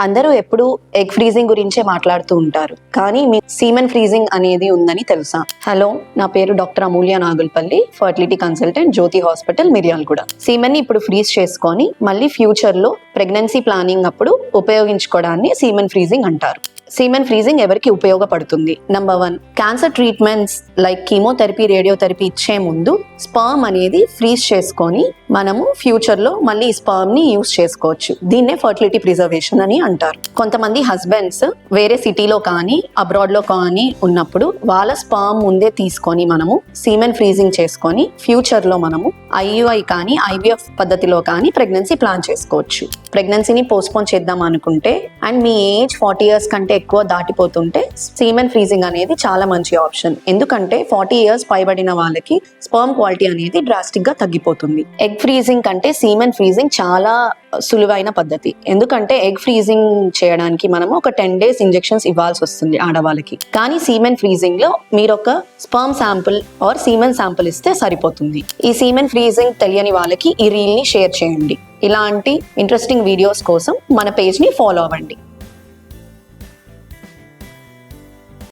అందరూ ఎప్పుడు egg freezing గురించే మాట్లాడుతూ ఉంటారు, కానీ మీ సీమెన్ ఫ్రీజింగ్ అనేది ఉందని తెలుసా? హలో, నా పేరు డాక్టర్ అమూల్య నాగుల్పల్లి, ఫర్టిలిటీ కన్సల్టెంట్, జ్యోతి హాస్పిటల్, మిర్యాలగూడ. సీమెన్ ని ఇప్పుడు ఫ్రీజ్ చేసుకొని మళ్ళీ ఫ్యూచర్ లో ప్రెగ్నెన్సీ ప్లానింగ్ అప్పుడు ఉపయోగించుకోవడాన్ని సీమెన్ ఫ్రీజింగ్ అంటారు. సీమెన్ ఫ్రీజింగ్ ఎవరికి ఉపయోగపడుతుంది? Number 1, cancer treatments like chemotherapy, radiotherapy ఇచ్చే ముందు స్పర్మ్ అనేది ఫ్రీజ్ చేసుకొని మనము ఫ్యూచర్ లో మళ్ళీ ఈ స్పర్మ్ ని యూజ్ చేసుకోవచ్చు. దీన్నే ఫర్టిలిటీ ప్రిజర్వేషన్ అని అంటారు. కొంతమంది హస్బెండ్స్ వేరే సిటీలో కానీ అబ్రాడ్ లో కానీ ఉన్నప్పుడు వాళ్ళ స్పర్మ్ ముందే తీసుకొని మనము సీమెన్ ఫ్రీజింగ్ చేసుకొని ఫ్యూచర్ లో మనము IUI కానీ IVF పద్ధతిలో కానీ ప్రెగ్నెన్సీ ప్లాన్ చేసుకోవచ్చు. ప్రెగ్నెన్సీని పోస్ట్పోన్ చేద్దాం అనుకుంటే అండ్ మీ ఏజ్ 40 years కంటే ఎక్కువ దాటిపోతుంటే సీమెన్ ఫ్రీజింగ్ అనేది చాలా మంచి ఆప్షన్. ఎందుకంటే 40 years పైబడిన వాళ్ళకి స్పర్మ్ క్వాలిటీ అనేది డ్రాస్టిక్ గా తగ్గిపోతుంది. ఎగ్ ఫ్రీజింగ్ కంటే సీమెన్ ఫ్రీజింగ్ చాలా సులువైన పద్ధతి. ఎందుకంటే ఎగ్ ఫ్రీజింగ్ చేయడానికి మనము ఒక 10 days ఇంజెక్షన్స్ ఇవ్వాల్సి వస్తుంది ఆడవాళ్ళకి. కానీ సీమెన్ ఫ్రీజింగ్ లో మీరు ఒక sperm sample or semen sample ఇస్తే సరిపోతుంది. ఈ సీమెన్ ఫ్రీజింగ్ తెలియని వాళ్ళకి ఈ రీల్ ని షేర్ చేయండి. ఇలాంటి ఇంట్రెస్టింగ్ వీడియోస్ కోసం మన పేజ్ ని ఫాలో అవ్వండి.